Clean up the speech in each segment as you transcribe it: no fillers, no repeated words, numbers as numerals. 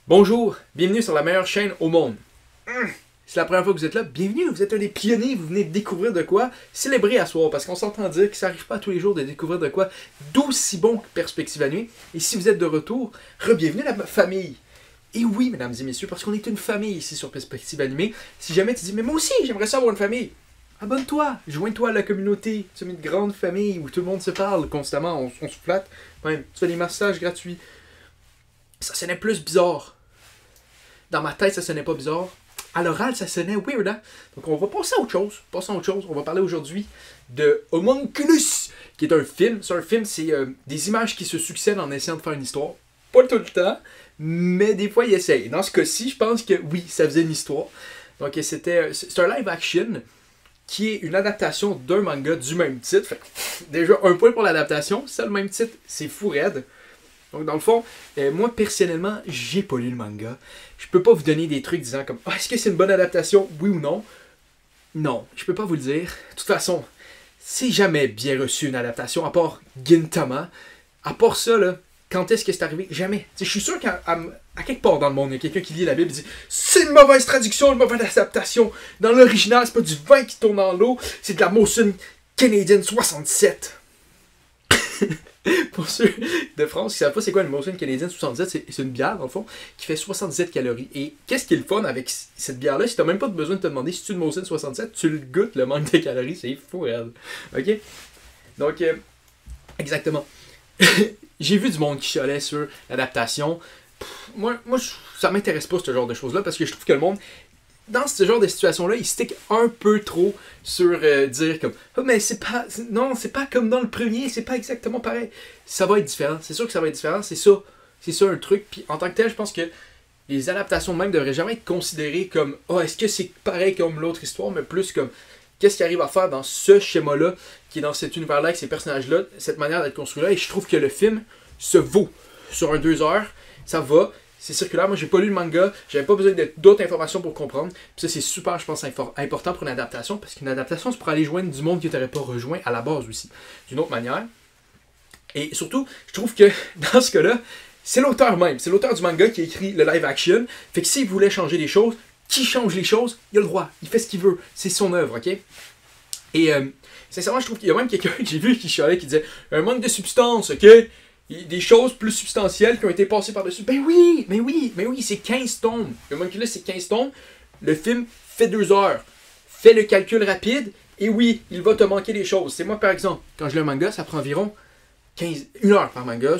Bonjour, bienvenue sur la meilleure chaîne au monde. C'est la première fois que vous êtes là, bienvenue, vous êtes un des pionniers, vous venez de découvrir de quoi célébrer à soir, parce qu'on s'entend dire que ça n'arrive pas tous les jours de découvrir de quoi d'aussi bon que Perspective Animée. Et si vous êtes de retour, re-bienvenue à la famille. Et oui, mesdames et messieurs, parce qu'on est une famille ici sur Perspective Animée. Si jamais tu dis, mais moi aussi, j'aimerais ça avoir une famille, abonne-toi, joins-toi à la communauté. Tu es une grande famille où tout le monde se parle constamment, on se flatte. Même, tu fais des massages gratuits. Ça sonnait plus bizarre. Dans ma tête, ça sonnait pas bizarre. À l'oral, ça sonnait weird, hein? Donc on va passer à autre chose. On va parler aujourd'hui de Homunculus, qui est un film. C'est un film, c'est des images qui se succèdent en essayant de faire une histoire. Pas tout le temps, mais des fois, il essaye. Dans ce cas-ci, je pense que oui, ça faisait une histoire. Donc c'est un live action qui est une adaptation d'un manga du même titre. Fait, déjà, un point pour l'adaptation. C'est le même titre, c'est fou raide. Donc, dans le fond, moi, personnellement, j'ai pas lu le manga. Je peux pas vous donner des trucs disant comme est-ce que c'est une bonne adaptation, oui ou non? Non, je peux pas vous le dire. De toute façon, c'est jamais bien reçu une adaptation, à part Gintama. À part ça, là, quand est-ce que c'est arrivé? Jamais. Je suis sûr qu'à quelque part dans le monde, il y a quelqu'un qui lit la Bible et dit c'est une mauvaise traduction, une mauvaise adaptation. Dans l'original, c'est pas du vin qui tourne dans l'eau, c'est de la motion canadienne 67. Pour ceux de France qui savent pas c'est quoi une Molson canadienne 77, c'est une bière dans le fond qui fait 77 calories. Et qu'est-ce qui est le fun avec cette bière-là? Si t'as même pas besoin de te demander si tu une Molson 67, tu le goûtes le manque de calories, c'est fou, elle. Ok? Donc, exactement. J'ai vu du monde qui chialait sur l'adaptation. Moi, ça m'intéresse pas ce genre de choses-là parce que je trouve que le monde dans ce genre de situation-là, il stick un peu trop sur dire comme oh, mais c'est pas. Non, c'est pas comme dans le premier, c'est pas exactement pareil. Ça va être différent. C'est sûr que ça va être différent. C'est ça. C'est ça un truc. Puis en tant que tel, je pense que les adaptations même devraient jamais être considérées comme oh, est-ce que c'est pareil comme l'autre histoire, mais plus comme qu'est-ce qu'il arrive à faire dans ce schéma-là, qui est dans cet univers-là, avec ces personnages-là, cette manière d'être construit-là. Et je trouve que le film se vaut sur un 2 heures. Ça va. C'est circulaire, moi j'ai pas lu le manga, j'avais pas besoin d'autres informations pour comprendre. Puis ça c'est super, je pense, important pour une adaptation, parce qu'une adaptation c'est pour aller joindre du monde qui t'aurait pas rejoint à la base aussi, d'une autre manière. Et surtout, je trouve que dans ce cas-là, c'est l'auteur même, c'est l'auteur du manga qui a écrit le live action. Fait que s'il voulait changer les choses, qui change les choses, il a le droit, il fait ce qu'il veut, c'est son œuvre, ok? Et sincèrement, je trouve qu'il y a même quelqu'un que j'ai vu qui chialait qui disait un manque de substance, ok? Des choses plus substantielles qui ont été passées par-dessus. Ben oui, c'est 15 tomes. Le Homunculus, c'est 15 tomes. Le film fait 2 heures. Fais le calcul rapide, et oui, il va te manquer des choses. C'est moi, par exemple, quand je lis un manga, ça prend environ 1 heure par manga.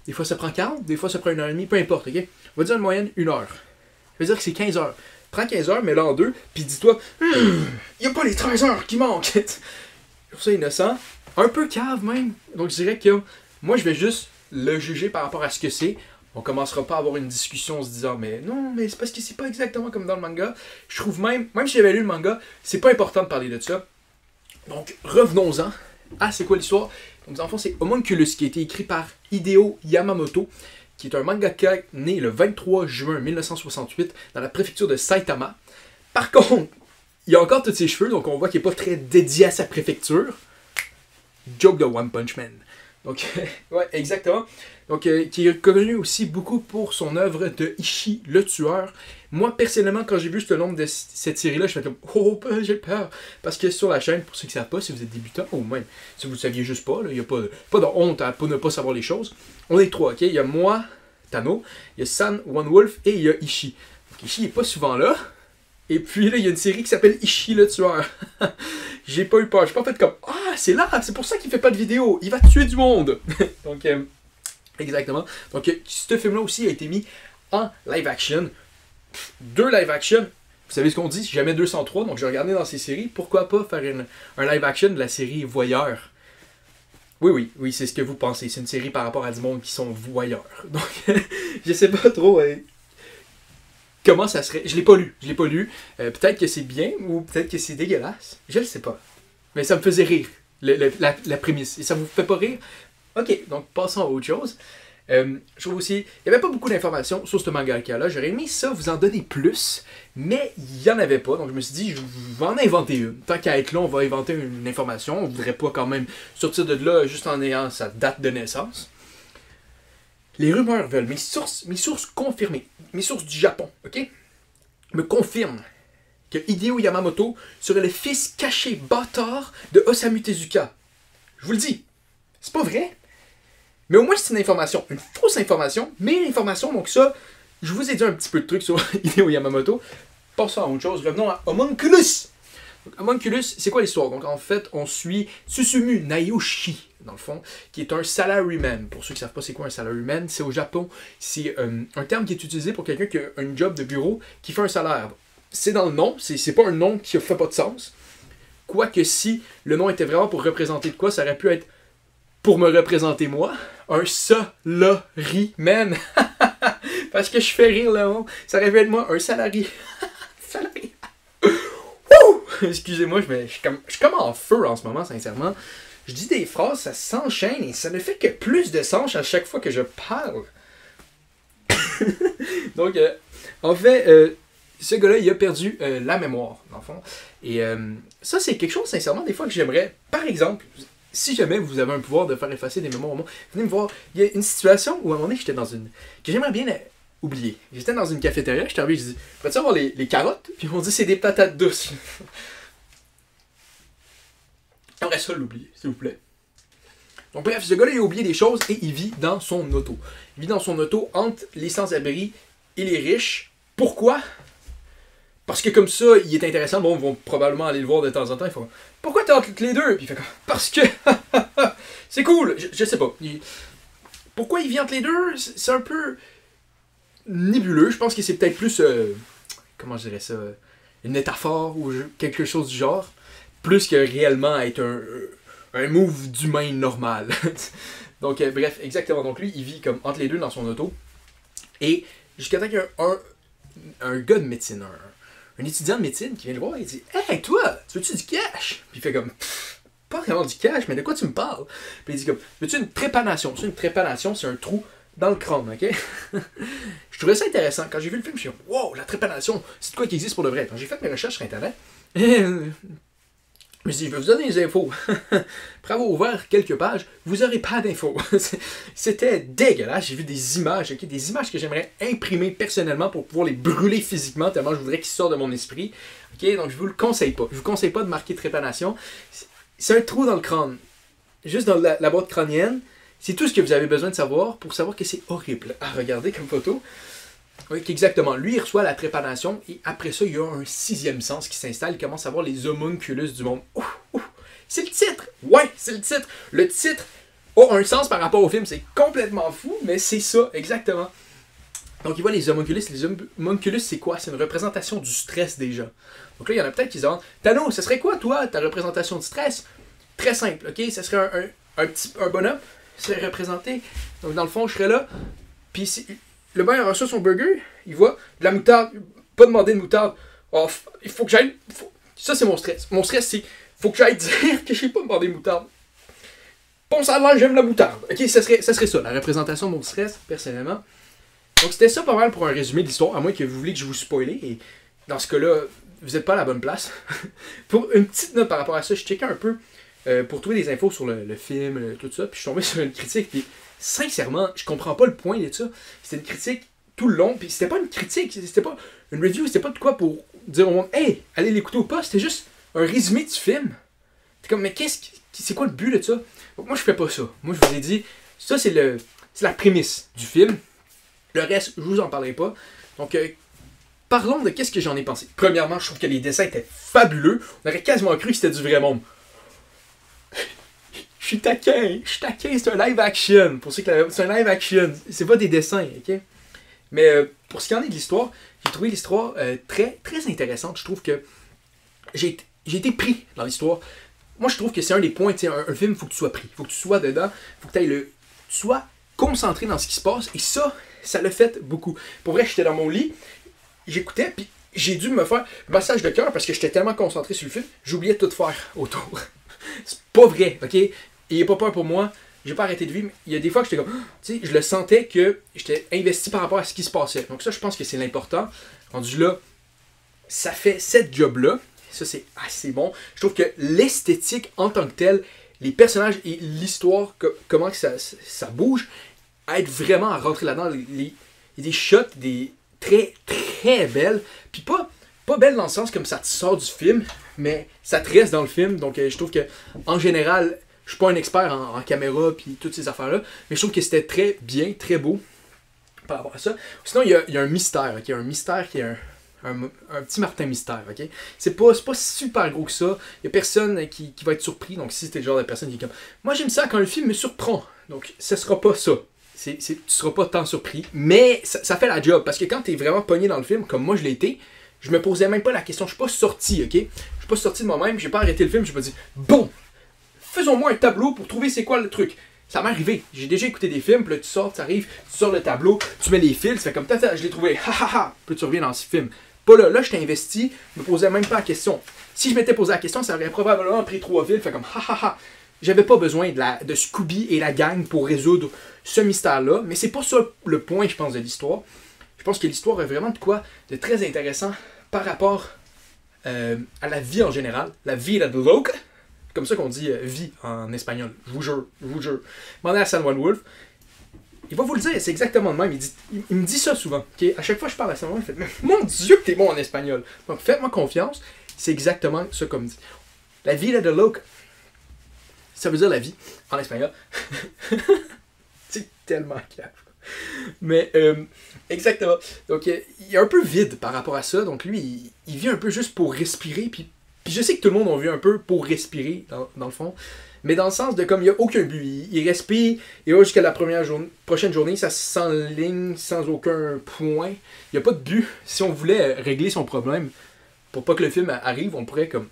Des fois, ça prend 40, des fois, ça prend 1 heure et demie, peu importe, ok? On va dire une moyenne 1 heure. Ça veut dire que c'est 15 heures. Prends 15 heures, mets-le en deux, puis dis-toi, il n'y a pas les 13 heures qui manquent. Je trouve ça innocent. Un peu cave, même. Donc, je dirais que moi, je vais juste le juger par rapport à ce que c'est. On commencera pas à avoir une discussion en se disant mais non, mais c'est parce que c'est pas exactement comme dans le manga. Je trouve même si j'avais lu le manga, c'est pas important de parler de ça. Donc, revenons-en à c'est quoi l'histoire. Donc, en fond, c'est Homunculus qui a été écrit par Hideo Yamamoto, qui est un mangaka né le 23 juin 1968 dans la préfecture de Saitama. Par contre, il a encore tous ses cheveux, donc on voit qu'il n'est pas très dédié à sa préfecture. Joke de One Punch Man. Donc, ouais, exactement. Donc, qui est connu aussi beaucoup pour son œuvre de Ishi le Tueur. Moi, personnellement, quand j'ai vu ce nom de cette série-là, je fais comme oh, j'ai peur. Parce que sur la chaîne, pour ceux qui ne savent pas, si vous êtes débutant, ou même si vous ne le saviez juste pas, il n'y a pas de honte à ne pas savoir les choses. On est trois, ok? Il y a moi, Tano, il y a San, One Wolf et il y a Ishi. Donc, Ishi n'est pas souvent là. Et puis là, il y a une série qui s'appelle Ishi le Tueur. J'ai pas eu peur. J'ai pas fait comme ah, c'est là, c'est pour ça qu'il fait pas de vidéo. Il va tuer du monde. Donc, exactement. Donc, ce film-là aussi a été mis en live action. 2 live action. Vous savez ce qu'on dit? Jamais 203. Donc, j'ai regardé dans ces séries. Pourquoi pas faire un live action de la série Voyeur? Oui, c'est ce que vous pensez. C'est une série par rapport à du monde qui sont voyeurs. Donc, je sais pas trop. Comment ça serait? Je l'ai pas lu. Peut-être que c'est bien ou peut-être que c'est dégueulasse. Je le sais pas. Mais ça me faisait rire, la prémisse. Et ça vous fait pas rire? Ok, donc passons à autre chose. Je trouve aussi, il n'y avait pas beaucoup d'informations sur ce manga-là. J'aurais aimé ça vous en donner plus, mais il n'y en avait pas. Donc je me suis dit, je vais en inventer une. Tant qu'à être là, on va inventer une information. On ne voudrait pas quand même sortir de là juste en ayant sa date de naissance. Les rumeurs veulent, mes sources confirmées, mes sources du Japon, ok, me confirment que Hideo Yamamoto serait le fils caché bâtard de Osamu Tezuka. Je vous le dis, c'est pas vrai, mais au moins c'est une information, une fausse information, mais une information, donc ça, je vous ai dit un petit peu de trucs sur Hideo Yamamoto. Passons à autre chose, revenons à Homunculus. Donc, Homunculus, c'est quoi l'histoire? Donc en fait, on suit Susumu Naoshi, dans le fond, qui est un salaryman. Pour ceux qui ne savent pas c'est quoi un salaryman, c'est au Japon, c'est un terme qui est utilisé pour quelqu'un qui a un job de bureau qui fait un salaire. C'est dans le nom, c'est pas un nom qui fait pas de sens. Quoique si le nom était vraiment pour représenter de quoi, ça aurait pu être pour me représenter moi, un salaryman. Parce que je fais rire le monde. Ça aurait pu être moi, un salarié. Salarié. Excusez-moi, je suis comme en feu en ce moment, sincèrement. Je dis des phrases, ça s'enchaîne et ça ne fait que plus de sens à chaque fois que je parle. Donc, en fait, ce gars-là, il a perdu la mémoire, dans le fond. Et ça, c'est quelque chose, sincèrement, des fois que j'aimerais. Par exemple, si jamais vous avez un pouvoir de faire effacer des mémoires au monde, venez me voir. Il y a une situation où à un moment donné, j'étais dans une. Que j'aimerais bien oublier. J'étais dans une cafétéria, j'étais arrivé, je dis, pourrais-tu avoir les carottes? Puis on dit, c'est des patates douces. J'aimerais ça l'oublier, s'il vous plaît. Donc bref, ce gars-là, il a oublié des choses et il vit dans son auto. Il vit dans son auto entre les sans-abri et les riches. Pourquoi? Parce que comme ça, il est intéressant. Bon, ils vont probablement aller le voir de temps en temps. Ils font, pourquoi t'es entre les deux? Puis il fait, parce que c'est cool. Je sais pas. Pourquoi il vit entre les deux? C'est un peu nébuleux. Je pense que c'est peut-être plus, comment je dirais ça, une métaphore ou quelque chose du genre, plus que réellement être un move d'humain normal. Donc, bref, exactement. Donc, lui, il vit comme entre les deux dans son auto. Et jusqu'à temps qu'il y a un gars de médecine, un étudiant de médecine qui vient le voir et il dit, hey, toi, tu veux-tu du cash? Puis il fait comme, pas vraiment du cash, mais de quoi tu me parles? Puis il dit comme, veux-tu une trépanation? Tu sais, une trépanation, c'est un trou dans le crâne, ok? Je trouvais ça intéressant. Quand j'ai vu le film, je me suis dit, wow, la trépanation, c'est de quoi qui existe pour de vrai? Quand j'ai fait mes recherches sur Internet, je me suis dit, je vais vous donner des infos. Après avoir ouvert quelques pages, vous n'aurez pas d'infos. C'était dégueulasse. J'ai vu des images, okay? Des images que j'aimerais imprimer personnellement pour pouvoir les brûler physiquement, tellement je voudrais qu'ils sortent de mon esprit. Okay? Donc, je ne vous le conseille pas. Je ne vous conseille pas de marquer trépanation. C'est un trou dans le crâne. Juste dans la boîte crânienne. C'est tout ce que vous avez besoin de savoir pour savoir que c'est horrible à regarder comme photo. Oui, exactement. Lui, il reçoit la trépanation et après ça, il y a un sixième sens qui s'installe. Il commence à voir les homunculus du monde. C'est le titre! Ouais, c'est le titre! Le titre a un sens par rapport au film. C'est complètement fou, mais c'est ça, exactement. Donc, il voit les homunculus. Les homunculus, c'est quoi? C'est une représentation du stress déjà. Donc là, il y en a peut-être qui se demandent, Tano, ce serait quoi, toi, ta représentation du stress? Très simple, ok? Ce serait un bonhomme serait représenté. Donc, dans le fond, je serais là. Puis, si le bain a reçu son burger, il voit de la moutarde. Pas demander de moutarde. Oh, il faut que j'aille. Ça, c'est mon stress. Mon stress, c'est faut que j'aille dire que j'ai pas demandé de moutarde. Bon, ça a l'air, j'aime la moutarde. Ok, ça serait ça, la représentation de mon stress, personnellement. Donc, c'était ça pas mal pour un résumé de l'histoire, à moins que vous vouliez que je vous spoile. Et dans ce cas-là, vous n'êtes pas à la bonne place. Pour une petite note par rapport à ça, je checkais un peu. Pour trouver des infos sur le film, tout ça, puis je suis tombé sur une critique, puis sincèrement, je comprends pas le point de ça. C'était une critique tout le long, puis c'était pas une critique, c'était pas une review, c'était pas de quoi pour dire au monde, hey, allez l'écouter ou pas, c'était juste un résumé du film. T'es comme, mais c'est quoi le but de ça? Donc moi, je fais pas ça. Moi, je vous ai dit, ça, c'est la prémisse du film. Le reste, je vous en parlerai pas. Donc, parlons de qu'est-ce que j'en ai pensé. Premièrement, je trouve que les dessins étaient fabuleux. On aurait quasiment cru que c'était du vrai monde. Je suis taquin, c'est un live action. Pour ceux qui c'est un live action, c'est pas des dessins, ok? Mais pour ce qui en est de l'histoire, j'ai trouvé l'histoire très, très intéressante. Je trouve que j'ai été pris dans l'histoire. Moi, je trouve que c'est un des points, tu sais, un film, il faut que tu sois pris. Il faut que tu sois dedans, il faut que tu sois concentré dans ce qui se passe. Et ça le fait beaucoup. Pour vrai, j'étais dans mon lit, j'écoutais, puis j'ai dû me faire un massage de cœur parce que j'étais tellement concentré sur le film, j'oubliais de tout faire autour. C'est pas vrai, ok? Et il n'y a pas peur pour moi, j'ai pas arrêté de vivre, mais il y a des fois que j'étais comme, tu sais, je le sentais que j'étais investi par rapport à ce qui se passait. Donc ça, je pense que c'est l'important. Rendu là, ça fait cette job-là. Ça, c'est assez bon. Je trouve que l'esthétique en tant que telle, les personnages et l'histoire, comment que ça bouge, à être vraiment à rentrer là-dedans. Il y a des shots, des très très belles, puis pas belles dans le sens comme ça te sort du film, mais ça te reste dans le film. Donc je trouve que en général, je suis pas un expert en caméra puis toutes ces affaires-là, mais je trouve que c'était très bien, très beau par rapport à ça. Sinon, il y a un mystère, ok? Un mystère qui est un petit Martin Mystère, ok? C'est pas super gros que ça. Il y a personne qui va être surpris. Donc si c'était le genre de personne qui est comme moi j'aime ça quand le film me surprend. Donc ce sera pas ça. Tu seras pas tant surpris. Mais ça fait la job. Parce que quand t'es vraiment pogné dans le film, comme moi je l'ai été, je me posais même pas la question. Je suis pas sorti, ok? Je suis pas sorti de moi-même, j'ai pas arrêté le film, j'ai pas dit bon, faisons-moi un tableau pour trouver c'est quoi le truc. Ça m'est arrivé. J'ai déjà écouté des films, puis là tu sors, tu arrives, tu sors le tableau, tu mets les fils, tu fais comme tata, je l'ai trouvé, ha ha ha, puis tu reviens dans ce film. Pas là, je t'ai investi, je me posais même pas la question. Si je m'étais posé la question, ça aurait probablement pris 3 villes, fait comme ha ha ha. J'avais pas besoin de Scooby et la gang pour résoudre ce mystère-là, mais c'est pas ça le point, je pense, de l'histoire. Je pense que l'histoire est vraiment de quoi de très intéressant par rapport à la vie en général, la vida de loca. Comme ça qu'on dit vie en espagnol. Je vous jure. Demandez à San Juan Wolf. Il va vous le dire, c'est exactement le même. Il me dit ça souvent. Okay? À chaque fois que je parle à San Juan, il fait mon Dieu que t'es bon en espagnol. Donc faites-moi confiance. C'est exactement ça comme dit. La vida de loca. Ça veut dire la vie en espagnol. C'est tellement calme. Mais exactement. Donc il est un peu vide par rapport à ça. Donc lui, il vit un peu juste pour respirer. Puis je sais que tout le monde a vu un peu pour respirer dans le fond. Mais dans le sens de comme il n'y a aucun but. Il respire. Il va jusqu'à la prochaine journée. Ça s'enligne sans aucun point. Il n'y a pas de but. Si on voulait régler son problème pour pas que le film arrive, on pourrait comme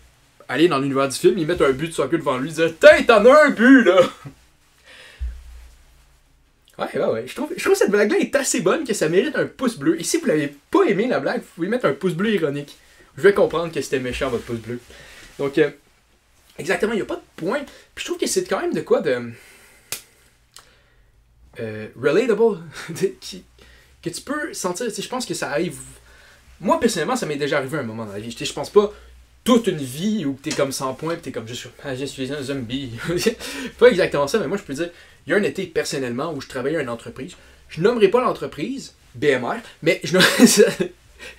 aller dans l'univers du film, il mettre un but de soccer devant lui, dire t'en as un but là! Ouais. Je trouve cette blague-là est assez bonne que ça mérite un pouce bleu. Et si vous l'avez pas aimé la blague, vous pouvez mettre un pouce bleu ironique. Je vais comprendre que c'était méchant votre pouce bleu. Donc, exactement, il n'y a pas de point. Puis je trouve que c'est quand même de quoi de. Relatable. Que tu peux sentir. Je pense que ça arrive. Moi, personnellement, ça m'est déjà arrivé à un moment dans la vie. Je pense pas toute une vie où t'es comme 100 points et t'es comme je suis un zombie. Pas exactement ça, mais moi je peux dire, il y a un été personnellement où je travaillais à une entreprise. Je nommerai pas l'entreprise, BMR, mais je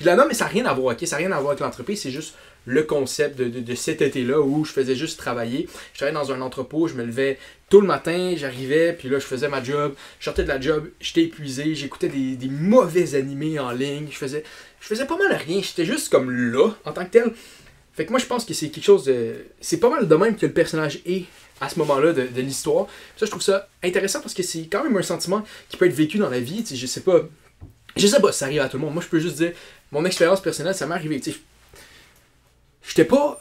la nomme, mais ça n'a rien à voir, ok? Ça n'a rien à voir avec l'entreprise, c'est juste le concept de cet été-là où je faisais juste travailler. Je travaillais dans un entrepôt, je me levais tôt le matin, j'arrivais, puis là je faisais ma job, je sortais de la job, j'étais épuisé, j'écoutais des mauvais animés en ligne, je faisais pas mal à rien, j'étais juste comme là, en tant que tel. Fait que moi je pense que c'est quelque chose de. C'est pas mal de même que le personnage est à ce moment-là de l'histoire. Ça, je trouve ça intéressant parce que c'est quand même un sentiment qui peut être vécu dans la vie. Tu sais, je sais pas si ça arrive à tout le monde. Moi je peux juste dire, mon expérience personnelle, ça m'est arrivé. Tu sais, j'étais pas.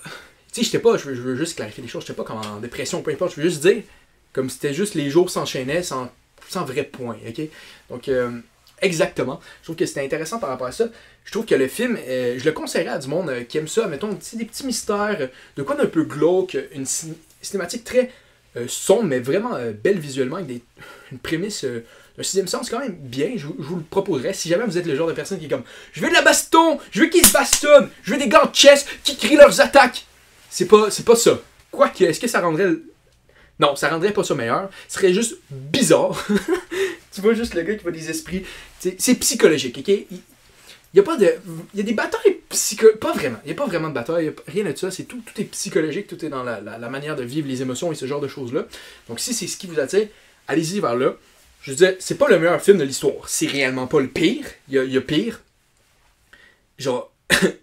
Je veux juste clarifier les choses, j'étais pas comme en dépression, peu importe. Je veux juste dire, comme c'était juste les jours s'enchaînaient sans vrai point. Ok? Donc exactement. Je trouve que c'était intéressant par rapport à ça. Je trouve que le film, je le conseillerais à du monde qui aime ça. Mettons, des petits mystères, de quoi d'un peu glauque, une cinématique très sombre, mais vraiment belle visuellement, avec une prémisse d'un sixième sens quand même bien. Je vous le proposerais. Si jamais vous êtes le genre de personne qui est comme je veux de la baston, je veux qu'ils se bastonnent, je veux des gants de chess qui crient leurs attaques. C'est pas ça. Quoique, est-ce que ça rendrait... Non, ça rendrait pas ça meilleur. Ce serait juste bizarre. Tu vois juste le gars qui voit des esprits. C'est psychologique, ok? Il y a des batailles psychologiques. Pas vraiment. Il n'y a pas vraiment de bataille. Rien de ça. Tout est psychologique. Tout est dans la manière de vivre les émotions et ce genre de choses-là. Donc si c'est ce qui vous attire, allez-y vers là. Je veux dire, c'est pas le meilleur film de l'histoire. C'est réellement pas le pire. Il y a pire. Genre,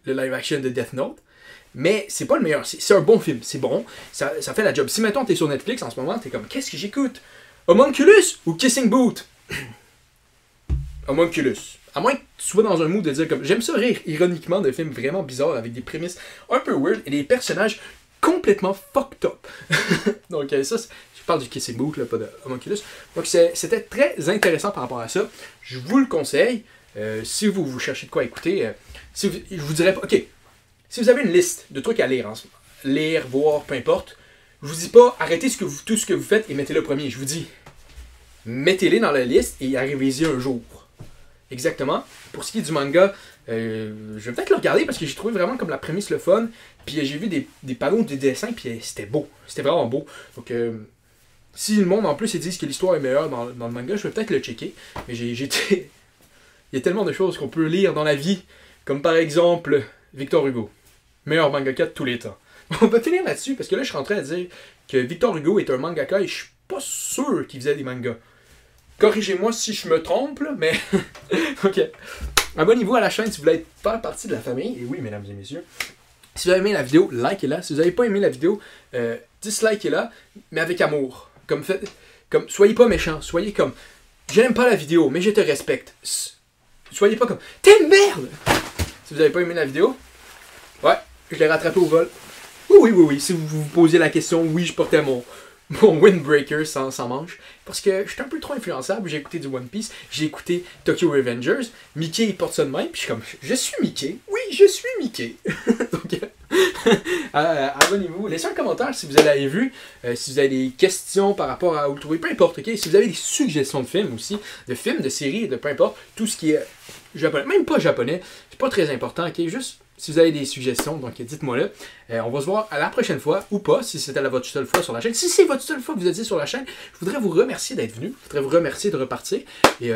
le live action de Death Note. Mais c'est pas le meilleur. C'est un bon film. C'est bon. Ça fait la job. Si mettons t'es sur Netflix en ce moment, t'es comme qu'est-ce que j'écoute? Homunculus ou Kissing Booth? Homunculus. À moins que tu sois dans un mood de dire comme j'aime ça rire ironiquement de films vraiment bizarres avec des prémices un peu weird et des personnages complètement fucked up. Donc ça, je parle du Kissing Booth, là, pas de Homunculus. Donc c'était très intéressant par rapport à ça. Je vous le conseille. Si vous cherchez de quoi écouter, je vous dirais pas. Ok. Si vous avez une liste de trucs à lire, lire, voir, peu importe, je vous dis pas arrêtez tout ce que vous faites et mettez-le premier. Je vous dis mettez-les dans la liste et arrivez-y un jour. Exactement. Pour ce qui est du manga, je vais peut-être le regarder parce que j'ai trouvé vraiment comme la prémisse le fun. Puis j'ai vu des panneaux, des dessins, puis c'était beau. C'était vraiment beau. Donc Si le monde en plus ils disent que l'histoire est meilleure dans le manga, je vais peut-être le checker. Mais il y a tellement de choses qu'on peut lire dans la vie, comme par exemple Victor Hugo, meilleur mangaka de tous les temps. On va finir là-dessus, parce que là je suis en train de dire que Victor Hugo est un mangaka et je suis pas sûr qu'il faisait des mangas. Corrigez-moi si je me trompe, là, mais... ok. Abonnez-vous à la chaîne si vous voulez faire partie de la famille. Et oui, mesdames et messieurs. Si vous avez aimé la vidéo, likez-la. Si vous n'avez pas aimé la vidéo, dislikez-la, mais avec amour. Soyez pas méchant. Soyez comme... J'aime pas la vidéo, mais je te respecte. Soyez pas comme... T'es une merde! Si vous n'avez pas aimé la vidéo, ouais, je l'ai rattrapé au vol. Oui. Si vous vous posiez la question, oui, je portais mon Windbreaker sans manche. Parce que j'étais un peu trop influençable. J'ai écouté du One Piece, j'ai écouté Tokyo Revengers. Mickey, il porte ça de même. Puis je suis comme, je suis Mickey. Oui, je suis Mickey. Donc, abonnez-vous. Laissez un commentaire si vous l'avez vu. Si vous avez des questions par rapport à Outro, peu importe. Ok. Si vous avez des suggestions de films aussi, de séries, de peu importe. Tout ce qui est japonais. Même pas japonais. C'est pas très important. Ok. Juste. Si vous avez des suggestions, donc dites-moi là. On va se voir à la prochaine fois, ou pas, si c'était votre seule fois sur la chaîne. Si c'est votre seule fois que vous étiez sur la chaîne, je voudrais vous remercier d'être venu. Je voudrais vous remercier de repartir. Et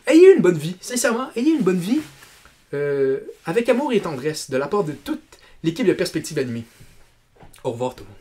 ayez une bonne vie. Sincèrement, ayez une bonne vie. Avec amour et tendresse, de la part de toute l'équipe de Perspective Animée. Au revoir tout le monde.